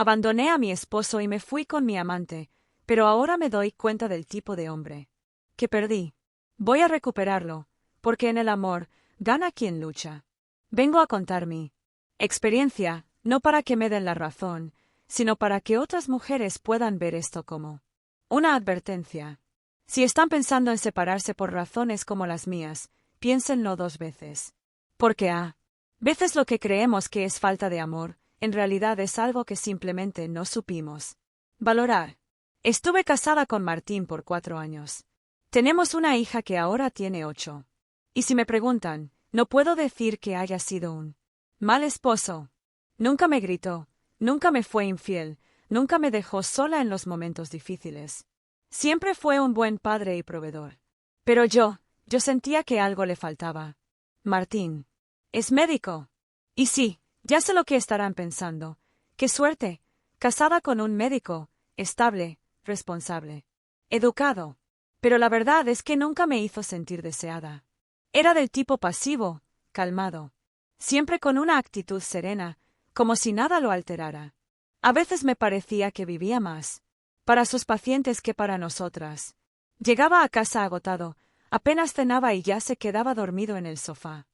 Abandoné a mi esposo y me fui con mi amante, pero ahora me doy cuenta del tipo de hombre que perdí. Voy a recuperarlo, porque en el amor gana quien lucha. Vengo a contar mi experiencia, no para que me den la razón, sino para que otras mujeres puedan ver esto como una advertencia. Si están pensando en separarse por razones como las mías, piénsenlo 2 veces. Porque a veces lo que creemos que es falta de amor, en realidad es algo que simplemente no supimos valorar. Estuve casada con Martín por 4 años. Tenemos una hija que ahora tiene 8. Y si me preguntan, no puedo decir que haya sido un mal esposo. Nunca me gritó, nunca me fue infiel, nunca me dejó sola en los momentos difíciles. Siempre fue un buen padre y proveedor. Pero yo sentía que algo le faltaba. Martín es médico. Y sí, ya sé lo que estarán pensando. ¡Qué suerte! Casada con un médico, estable, responsable, educado. Pero la verdad es que nunca me hizo sentir deseada. Era del tipo pasivo, calmado. Siempre con una actitud serena, como si nada lo alterara. A veces me parecía que vivía más para sus pacientes que para nosotras. Llegaba a casa agotado, apenas cenaba y ya se quedaba dormido en el sofá.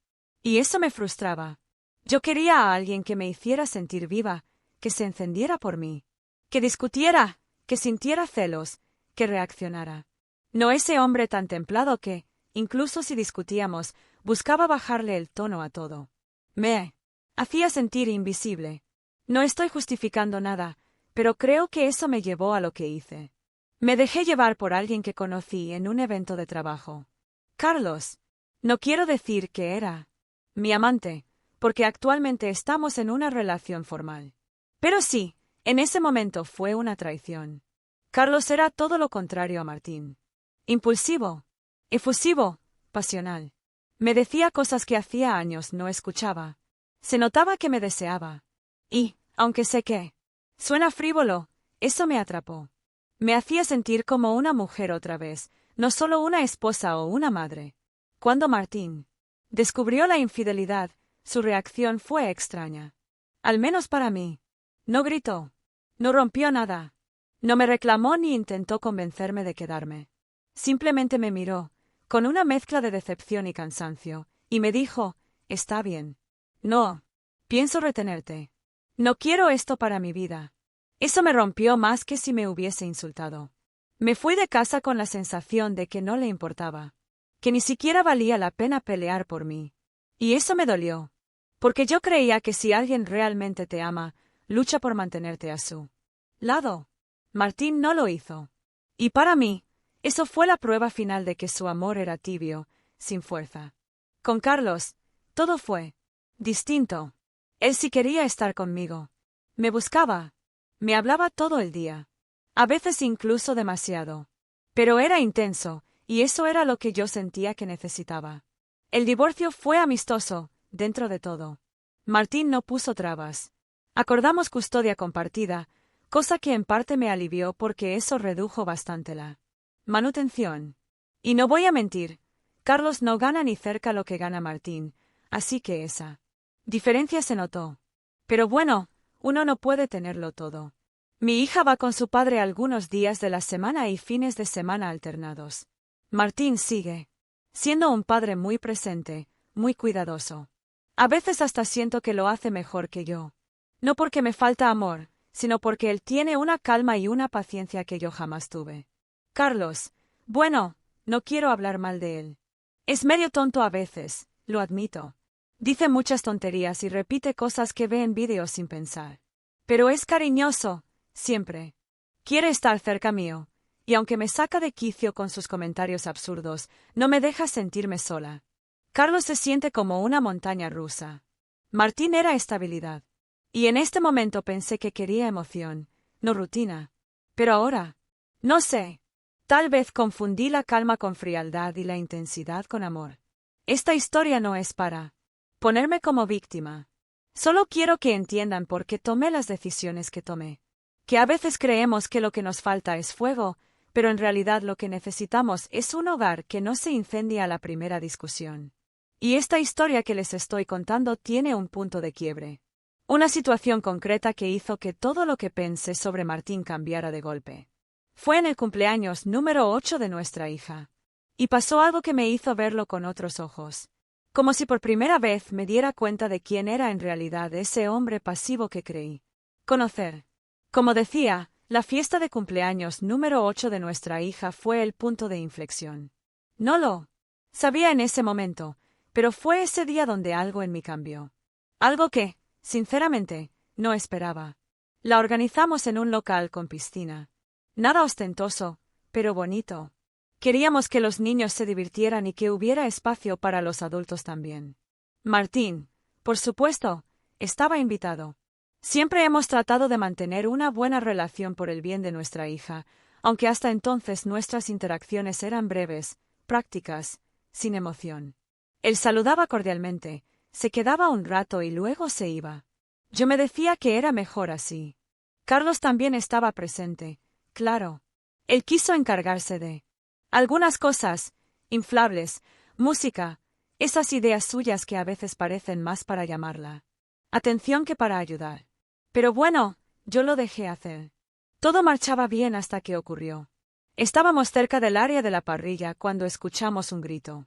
Y eso me frustraba. Yo quería a alguien que me hiciera sentir viva, que se encendiera por mí, que discutiera, que sintiera celos, que reaccionara. No ese hombre tan templado que, incluso si discutíamos, buscaba bajarle el tono a todo. Me hacía sentir invisible. No estoy justificando nada, pero creo que eso me llevó a lo que hice. Me dejé llevar por alguien que conocí en un evento de trabajo. Carlos. No quiero decir que era mi amante, porque actualmente estamos en una relación formal. Pero sí, en ese momento fue una traición. Carlos era todo lo contrario a Martín. Impulsivo, efusivo, pasional. Me decía cosas que hacía años no escuchaba. Se notaba que me deseaba. Y, aunque sé que suena frívolo, eso me atrapó. Me hacía sentir como una mujer otra vez, no solo una esposa o una madre. Cuando Martín descubrió la infidelidad, su reacción fue extraña. Al menos para mí. No gritó. No rompió nada. No me reclamó ni intentó convencerme de quedarme. Simplemente me miró, con una mezcla de decepción y cansancio, y me dijo, está bien. No. Pienso retenerte. No quiero esto para mi vida. Eso me rompió más que si me hubiese insultado. Me fui de casa con la sensación de que no le importaba, que ni siquiera valía la pena pelear por mí. Y eso me dolió. Porque yo creía que si alguien realmente te ama, lucha por mantenerte a su lado. Martín no lo hizo. Y para mí, eso fue la prueba final de que su amor era tibio, sin fuerza. Con Carlos, todo fue distinto. Él sí quería estar conmigo. Me buscaba. Me hablaba todo el día. A veces incluso demasiado. Pero era intenso, y eso era lo que yo sentía que necesitaba. El divorcio fue amistoso, dentro de todo. Martín no puso trabas. Acordamos custodia compartida, cosa que en parte me alivió porque eso redujo bastante la manutención. Y no voy a mentir, Carlos no gana ni cerca lo que gana Martín, así que esa diferencia se notó. Pero bueno, uno no puede tenerlo todo. Mi hija va con su padre algunos días de la semana y fines de semana alternados. Martín sigue siendo un padre muy presente, muy cuidadoso. A veces hasta siento que lo hace mejor que yo. No porque me falta amor, sino porque él tiene una calma y una paciencia que yo jamás tuve. Carlos, bueno, no quiero hablar mal de él. Es medio tonto a veces, lo admito. Dice muchas tonterías y repite cosas que ve en vídeos sin pensar. Pero es cariñoso, siempre. Quiere estar cerca mío, y aunque me saca de quicio con sus comentarios absurdos, no me deja sentirme sola. Carlos se siente como una montaña rusa. Martín era estabilidad. Y en este momento pensé que quería emoción, no rutina. Pero ahora, no sé. Tal vez confundí la calma con frialdad y la intensidad con amor. Esta historia no es para ponerme como víctima. Solo quiero que entiendan por qué tomé las decisiones que tomé. Que a veces creemos que lo que nos falta es fuego, pero en realidad lo que necesitamos es un hogar que no se incendie a la primera discusión. Y esta historia que les estoy contando tiene un punto de quiebre. Una situación concreta que hizo que todo lo que pensé sobre Martín cambiara de golpe. Fue en el cumpleaños número 8 de nuestra hija. Y pasó algo que me hizo verlo con otros ojos. Como si por primera vez me diera cuenta de quién era en realidad ese hombre pasivo que creí conocer. Como decía, la fiesta de cumpleaños número 8 de nuestra hija fue el punto de inflexión. No lo sabía en ese momento, pero fue ese día donde algo en mí cambió. Algo que, sinceramente, no esperaba. La organizamos en un local con piscina. Nada ostentoso, pero bonito. Queríamos que los niños se divirtieran y que hubiera espacio para los adultos también. Martín, por supuesto, estaba invitado. Siempre hemos tratado de mantener una buena relación por el bien de nuestra hija, aunque hasta entonces nuestras interacciones eran breves, prácticas, sin emoción. Él saludaba cordialmente, se quedaba un rato y luego se iba. Yo me decía que era mejor así. Carlos también estaba presente, claro. Él quiso encargarse de algunas cosas, inflables, música, esas ideas suyas que a veces parecen más para llamarla atención que para ayudar. Pero bueno, yo lo dejé hacer. Todo marchaba bien hasta que ocurrió. Estábamos cerca del área de la parrilla cuando escuchamos un grito.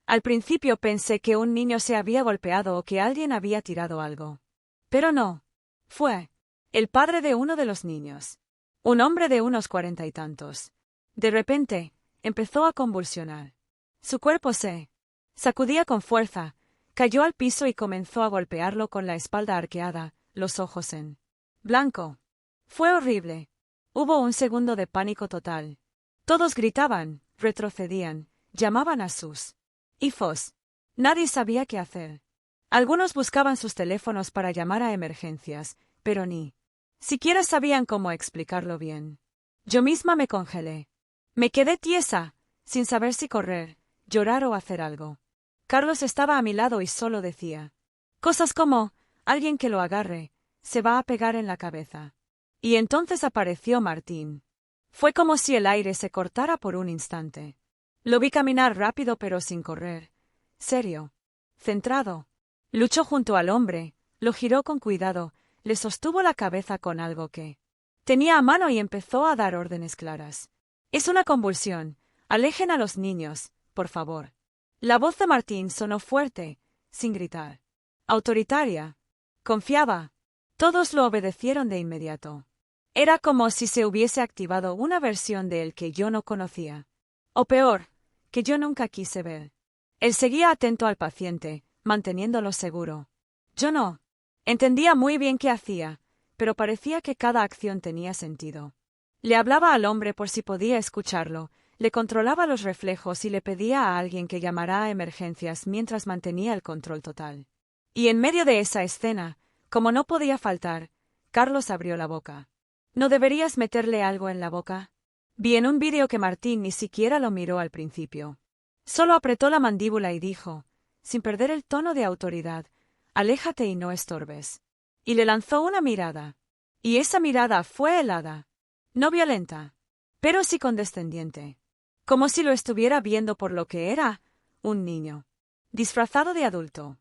Al principio pensé que un niño se había golpeado o que alguien había tirado algo. Pero no. Fue el padre de uno de los niños. Un hombre de unos 40 y tantos. De repente, empezó a convulsionar. Su cuerpo se sacudía con fuerza, cayó al piso y comenzó a golpearlo con la espalda arqueada, los ojos en blanco. Fue horrible. Hubo un segundo de pánico total. Todos gritaban, retrocedían, llamaban a sus hijos. Nadie sabía qué hacer. Algunos buscaban sus teléfonos para llamar a emergencias, pero ni siquiera sabían cómo explicarlo bien. Yo misma me congelé. Me quedé tiesa, sin saber si correr, llorar o hacer algo. Carlos estaba a mi lado y solo decía cosas como, alguien que lo agarre, se va a pegar en la cabeza. Y entonces apareció Martín. Fue como si el aire se cortara por un instante. Lo vi caminar rápido pero sin correr. Serio. Centrado. Luchó junto al hombre, lo giró con cuidado, le sostuvo la cabeza con algo que tenía a mano y empezó a dar órdenes claras. Es una convulsión. Alejen a los niños, por favor. La voz de Martín sonó fuerte, sin gritar. Autoritaria. Confiaba. Todos lo obedecieron de inmediato. Era como si se hubiese activado una versión de él que yo no conocía. O peor, que yo nunca quise ver. Él seguía atento al paciente, manteniéndolo seguro. Yo no. Entendía muy bien qué hacía, pero parecía que cada acción tenía sentido. Le hablaba al hombre por si podía escucharlo, le controlaba los reflejos y le pedía a alguien que llamara a emergencias mientras mantenía el control total. Y en medio de esa escena, como no podía faltar, Carlos abrió la boca. ¿No deberías meterle algo en la boca? Vi en un vídeo que Martín ni siquiera lo miró al principio. Solo apretó la mandíbula y dijo, sin perder el tono de autoridad, aléjate y no estorbes. Y le lanzó una mirada. Y esa mirada fue helada. No violenta, pero sí condescendiente. Como si lo estuviera viendo por lo que era, un niño. Disfrazado de adulto.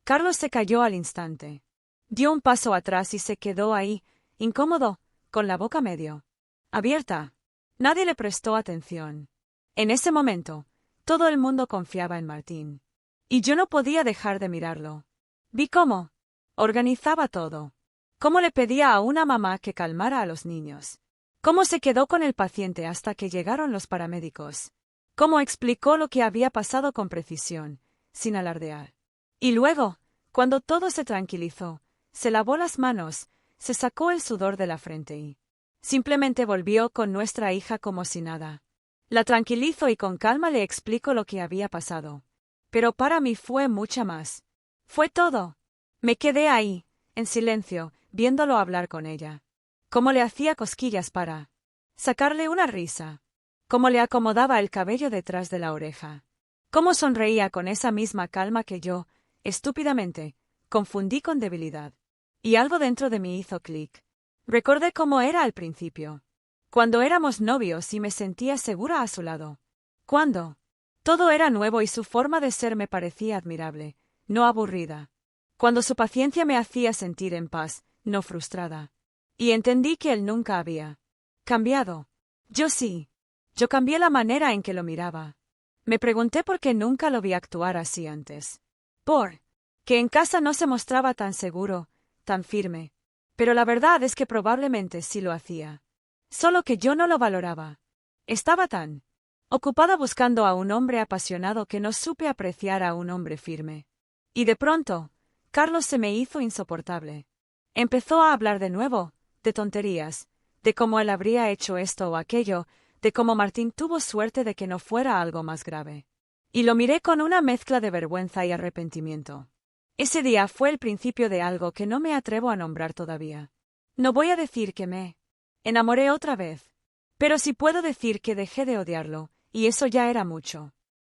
Carlos se cayó al instante. Dio un paso atrás y se quedó ahí, incómodo, con la boca medio abierta. Nadie le prestó atención. En ese momento, todo el mundo confiaba en Martín. Y yo no podía dejar de mirarlo. Vi cómo organizaba todo. Cómo le pedía a una mamá que calmara a los niños. Cómo se quedó con el paciente hasta que llegaron los paramédicos. Cómo explicó lo que había pasado con precisión, sin alardear. Y luego, cuando todo se tranquilizó, se lavó las manos, se sacó el sudor de la frente y simplemente volvió con nuestra hija como si nada. La tranquilizo y con calma le explico lo que había pasado. Pero para mí fue mucha más. Fue todo. Me quedé ahí, en silencio, viéndolo hablar con ella. Cómo le hacía cosquillas para sacarle una risa. Cómo le acomodaba el cabello detrás de la oreja. Cómo sonreía con esa misma calma que yo, estúpidamente, confundí con debilidad. Y algo dentro de mí hizo clic. Recordé cómo era al principio. Cuando éramos novios y me sentía segura a su lado. Cuando todo era nuevo y su forma de ser me parecía admirable, no aburrida. cuando su paciencia me hacía sentir en paz, no frustrada. Y entendí que él nunca había cambiado. Yo sí. Yo cambié la manera en que lo miraba. Me pregunté por qué nunca lo vi actuar así antes. Que en casa no se mostraba tan seguro, tan firme. Pero la verdad es que probablemente sí lo hacía. Solo que yo no lo valoraba. Estaba tan ocupada buscando a un hombre apasionado que no supe apreciar a un hombre firme. Y de pronto, Carlos se me hizo insoportable. Empezó a hablar de nuevo, de tonterías, de cómo él habría hecho esto o aquello, de cómo Martín tuvo suerte de que no fuera algo más grave. Y lo miré con una mezcla de vergüenza y arrepentimiento. Ese día fue el principio de algo que no me atrevo a nombrar todavía. No voy a decir que me enamoré otra vez, pero sí puedo decir que dejé de odiarlo, y eso ya era mucho.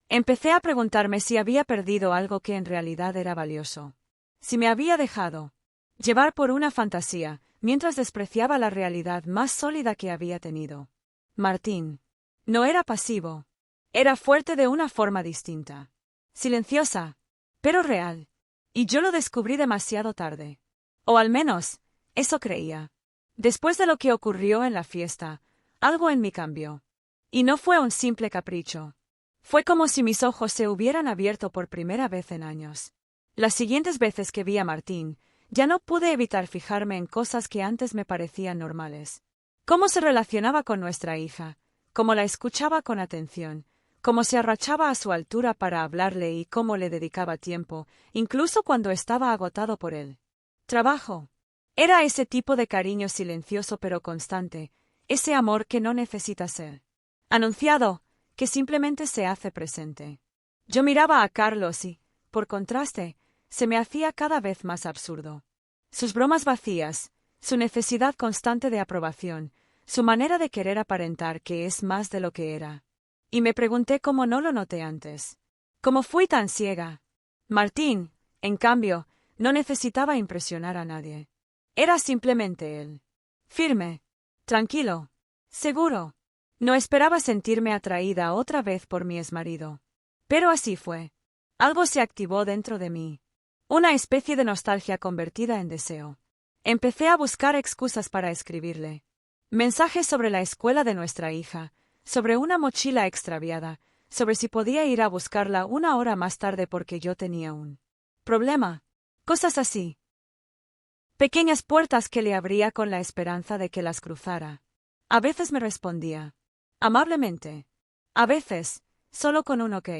Empecé a preguntarme si había perdido algo que en realidad era valioso. Si me había dejado llevar por una fantasía, mientras despreciaba la realidad más sólida que había tenido. Martín no era pasivo. Era fuerte de una forma distinta. Silenciosa, pero real. Y yo lo descubrí demasiado tarde. O al menos, eso creía. Después de lo que ocurrió en la fiesta, algo en mí cambió. Y no fue un simple capricho. Fue como si mis ojos se hubieran abierto por primera vez en años. Las siguientes veces que vi a Martín, ya no pude evitar fijarme en cosas que antes me parecían normales. Cómo se relacionaba con nuestra hija, cómo la escuchaba con atención, cómo se arrachaba a su altura para hablarle y cómo le dedicaba tiempo, incluso cuando estaba agotado por él. Trabajo. Era ese tipo de cariño silencioso pero constante, ese amor que no necesita ser anunciado, que simplemente se hace presente. Yo miraba a Carlos y, por contraste, se me hacía cada vez más absurdo. Sus bromas vacías, su necesidad constante de aprobación, su manera de querer aparentar que es más de lo que era. Y me pregunté cómo no lo noté antes. ¿Cómo fui tan ciega? Martín, en cambio, no necesitaba impresionar a nadie. Era simplemente él. Firme, tranquilo, seguro. No esperaba sentirme atraída otra vez por mi exmarido. Pero así fue. Algo se activó dentro de mí. Una especie de nostalgia convertida en deseo. Empecé a buscar excusas para escribirle. Mensajes sobre la escuela de nuestra hija, sobre una mochila extraviada, sobre si podía ir a buscarla una hora más tarde porque yo tenía un problema. Cosas así. Pequeñas puertas que le abría con la esperanza de que las cruzara. A veces me respondía. Amablemente. A veces, solo con un ok.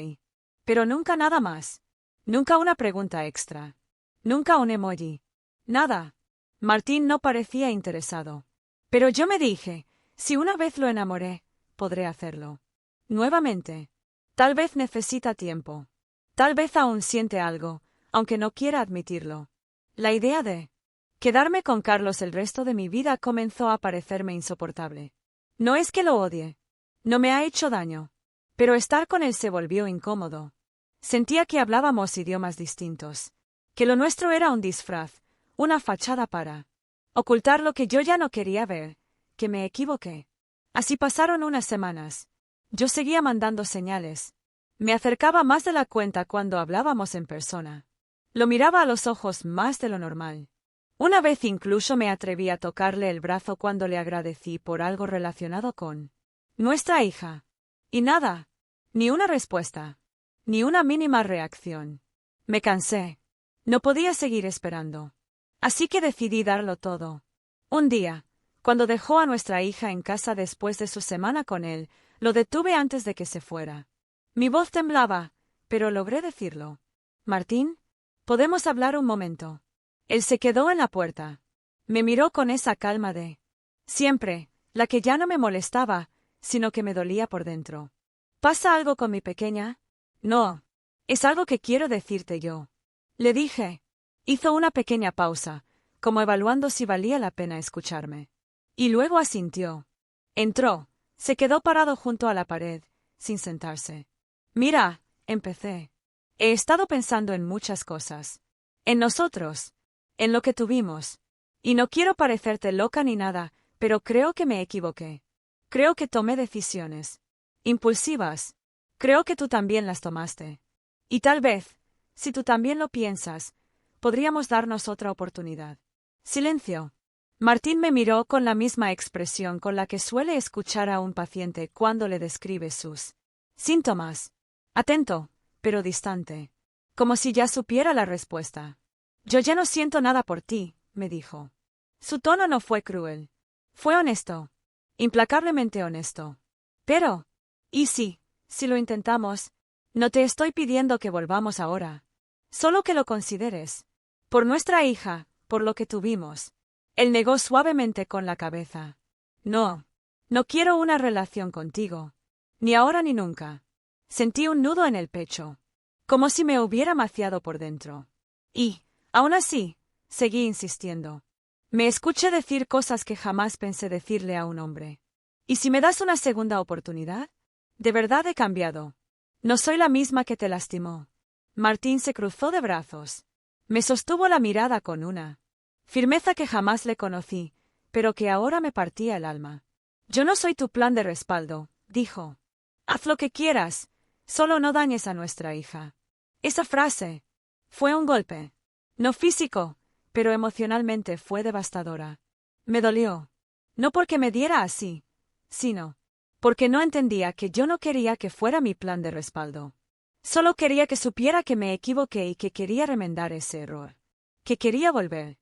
Pero nunca nada más. Nunca una pregunta extra. Nunca un emoji. Nada. Martín no parecía interesado. Pero yo me dije, si una vez lo enamoré, podré hacerlo. Nuevamente. Tal vez necesita tiempo. Tal vez aún siente algo, aunque no quiera admitirlo. La idea de quedarme con Carlos el resto de mi vida comenzó a parecerme insoportable. No es que lo odie. No me ha hecho daño. Pero estar con él se volvió incómodo. Sentía que hablábamos idiomas distintos. Que lo nuestro era un disfraz, una fachada para ocultar lo que yo ya no quería ver, que me equivoqué. Así pasaron unas semanas. Yo seguía mandando señales. Me acercaba más de la cuenta cuando hablábamos en persona. Lo miraba a los ojos más de lo normal. Una vez incluso me atreví a tocarle el brazo cuando le agradecí por algo relacionado con nuestra hija. Y nada. Ni una respuesta. Ni una mínima reacción. Me cansé. No podía seguir esperando. Así que decidí darlo todo. Un día, cuando dejó a nuestra hija en casa después de su semana con él, lo detuve antes de que se fuera. Mi voz temblaba, pero logré decirlo. Martín, ¿podemos hablar un momento? Él se quedó en la puerta. Me miró con esa calma de siempre, la que ya no me molestaba, sino que me dolía por dentro. ¿Pasa algo con mi pequeña? No. Es algo que quiero decirte yo. Le dije. Hizo una pequeña pausa, como evaluando si valía la pena escucharme. Y luego asintió. Entró. Se quedó parado junto a la pared, sin sentarse. Mira, empecé. He estado pensando en muchas cosas. En nosotros. En lo que tuvimos. Y no quiero parecerte loca ni nada, pero creo que me equivoqué. Creo que tomé decisiones impulsivas. Creo que tú también las tomaste. Y tal vez, si tú también lo piensas, Podríamos darnos otra oportunidad. Silencio. Martín me miró con la misma expresión con la que suele escuchar a un paciente cuando le describe sus síntomas. Atento, pero distante. Como si ya supiera la respuesta. Yo ya no siento nada por ti, me dijo. Su tono no fue cruel. Fue honesto. Implacablemente honesto. Pero, ¿y si lo intentamos? No te estoy pidiendo que volvamos ahora. Solo que lo consideres. Por nuestra hija, por lo que tuvimos. Él negó suavemente con la cabeza. No. No quiero una relación contigo. Ni ahora ni nunca. Sentí un nudo en el pecho. Como si me hubiera maciado por dentro. Y, aún así, seguí insistiendo. Me escuché decir cosas que jamás pensé decirle a un hombre. ¿Y si me das una segunda oportunidad? De verdad he cambiado. No soy la misma que te lastimó. Martín se cruzó de brazos. Me sostuvo la mirada con una firmeza que jamás le conocí, pero que ahora me partía el alma. Yo no soy tu plan de respaldo, dijo. Haz lo que quieras, solo no dañes a nuestra hija. Esa frase fue un golpe. No físico, pero emocionalmente fue devastadora. Me dolió. No porque me diera así, sino porque no entendía que yo no quería que fuera mi plan de respaldo. Solo quería que supiera que me equivoqué y que quería remendar ese error. Que quería volver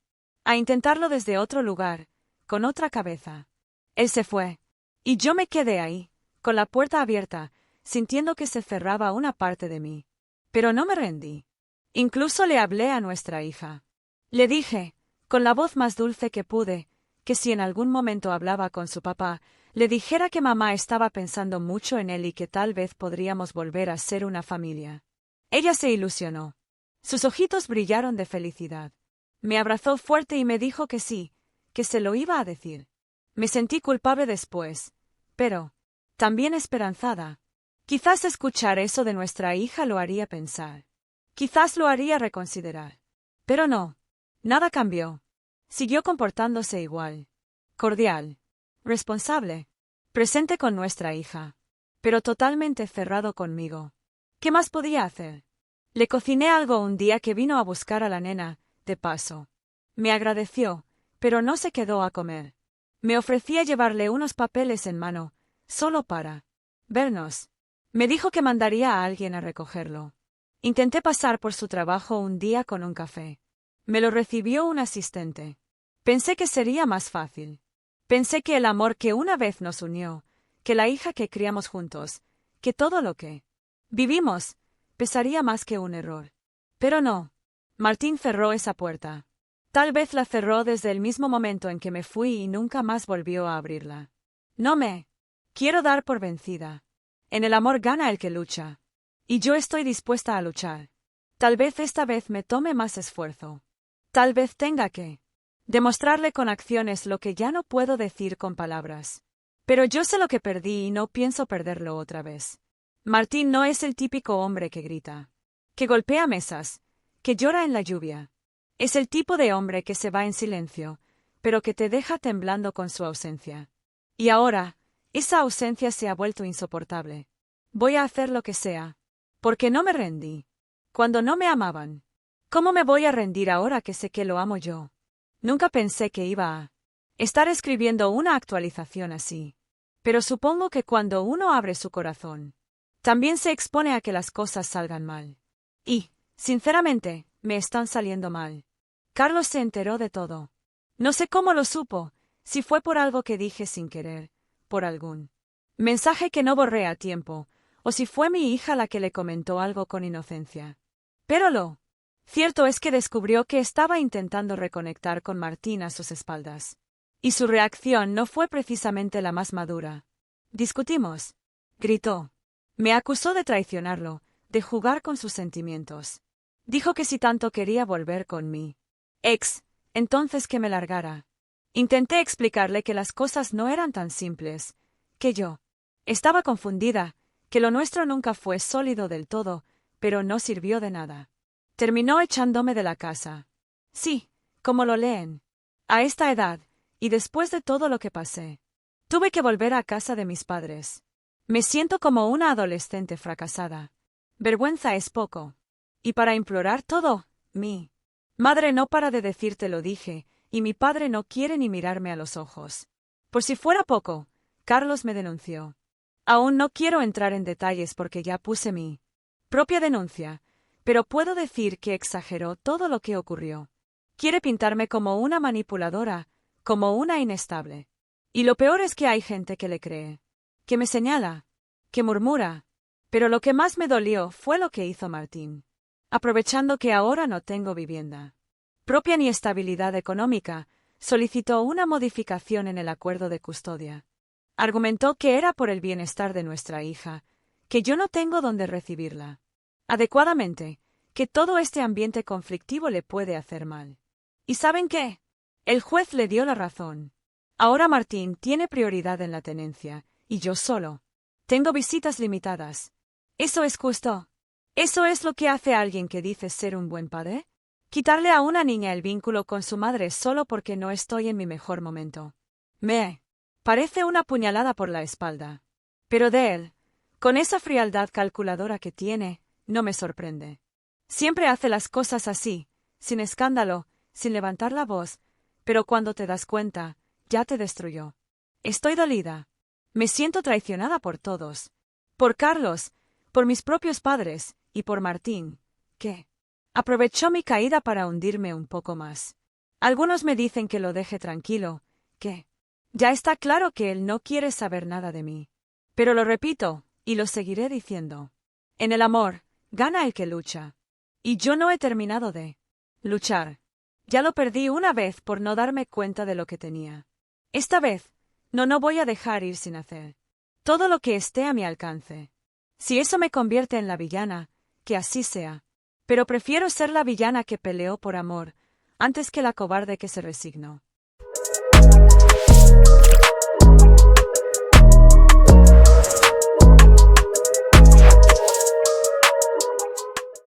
a intentarlo desde otro lugar, con otra cabeza. Él se fue. Y yo me quedé ahí, con la puerta abierta, sintiendo que se cerraba una parte de mí. Pero no me rendí. Incluso le hablé a nuestra hija. Le dije, con la voz más dulce que pude, que si en algún momento hablaba con su papá, le dijera que mamá estaba pensando mucho en él y que tal vez podríamos volver a ser una familia. Ella se ilusionó. Sus ojitos brillaron de felicidad. Me abrazó fuerte y me dijo que sí, que se lo iba a decir. Me sentí culpable después, pero también esperanzada. Quizás escuchar eso de nuestra hija lo haría pensar. Quizás lo haría reconsiderar. Pero no. Nada cambió. Siguió comportándose igual. Cordial. Responsable. Presente con nuestra hija. Pero totalmente cerrado conmigo. ¿Qué más podía hacer? Le cociné algo un día que vino a buscar a la nena, de paso. Me agradeció, pero no se quedó a comer. Me ofrecí a llevarle unos papeles en mano, solo para vernos. Me dijo que mandaría a alguien a recogerlo. Intenté pasar por su trabajo un día con un café. Me lo recibió un asistente. Pensé que sería más fácil. Pensé que el amor que una vez nos unió, que la hija que criamos juntos, que todo lo que vivimos, pesaría más que un error. Pero no. Martín cerró esa puerta. Tal vez la cerró desde el mismo momento en que me fui y nunca más volvió a abrirla. No me quiero dar por vencida. En el amor gana el que lucha. Y yo estoy dispuesta a luchar. Tal vez esta vez me tome más esfuerzo. Tal vez tenga que demostrarle con acciones lo que ya no puedo decir con palabras. Pero yo sé lo que perdí y no pienso perderlo otra vez. Martín no es el típico hombre que grita, que golpea mesas, que llora en la lluvia. Es el tipo de hombre que se va en silencio, pero que te deja temblando con su ausencia. Y ahora, esa ausencia se ha vuelto insoportable. Voy a hacer lo que sea. Porque no me rendí. Cuando no me amaban. ¿Cómo me voy a rendir ahora que sé que lo amo yo? Nunca pensé que iba a estar escribiendo una actualización así. Pero supongo que cuando uno abre su corazón, también se expone a que las cosas salgan mal. Y, sinceramente, me están saliendo mal. Carlos se enteró de todo. No sé cómo lo supo, si fue por algo que dije sin querer, por algún mensaje que no borré a tiempo, o si fue mi hija la que le comentó algo con inocencia. Pero lo cierto es que descubrió que estaba intentando reconectar con Martín a sus espaldas. Y su reacción no fue precisamente la más madura. «Discutimos», gritó. Me acusó de traicionarlo, de jugar con sus sentimientos. Dijo que si tanto quería volver con mi entonces que me largara. Intenté explicarle que las cosas no eran tan simples, que yo estaba confundida, que lo nuestro nunca fue sólido del todo, pero no sirvió de nada. Terminó echándome de la casa. Sí, como lo leen. A esta edad, y después de todo lo que pasé, tuve que volver a casa de mis padres. Me siento como una adolescente fracasada. Vergüenza es poco. Y para implorar todo, mi Madre no para de decirte lo dije, y mi padre no quiere ni mirarme a los ojos. Por si fuera poco, Carlos me denunció. Aún no quiero entrar en detalles porque ya puse mi propia denuncia, pero puedo decir que exageró todo lo que ocurrió. Quiere pintarme como una manipuladora, como una inestable. Y lo peor es que hay gente que le cree, que me señala, que murmura. Pero lo que más me dolió fue lo que hizo Martín. Aprovechando que ahora no tengo vivienda propia ni estabilidad económica, solicitó una modificación en el acuerdo de custodia. Argumentó que era por el bienestar de nuestra hija, que yo no tengo dónde recibirla adecuadamente, que todo este ambiente conflictivo le puede hacer mal. ¿Y saben qué? El juez le dio la razón. Ahora Martín tiene prioridad en la tenencia, y yo solo. Tengo visitas limitadas. ¿Eso es justo? ¿Eso es lo que hace alguien que dice ser un buen padre? ¿Quitarle a una niña el vínculo con su madre solo porque no estoy en mi mejor momento? Me parece una puñalada por la espalda. Pero de él, con esa frialdad calculadora que tiene, no me sorprende. Siempre hace las cosas así, sin escándalo, sin levantar la voz, pero cuando te das cuenta, ya te destruyó. Estoy dolida. Me siento traicionada por todos. Por Carlos, por mis propios padres, y por Martín, que aprovechó mi caída para hundirme un poco más. Algunos me dicen que lo deje tranquilo, que ya está claro que él no quiere saber nada de mí. Pero lo repito, y lo seguiré diciendo. En el amor, gana el que lucha. Y yo no he terminado de luchar. Ya lo perdí una vez por no darme cuenta de lo que tenía. Esta vez, no voy a dejar ir sin hacer todo lo que esté a mi alcance. Si eso me convierte en la villana, que así sea. Pero prefiero ser la villana que peleó por amor, antes que la cobarde que se resignó.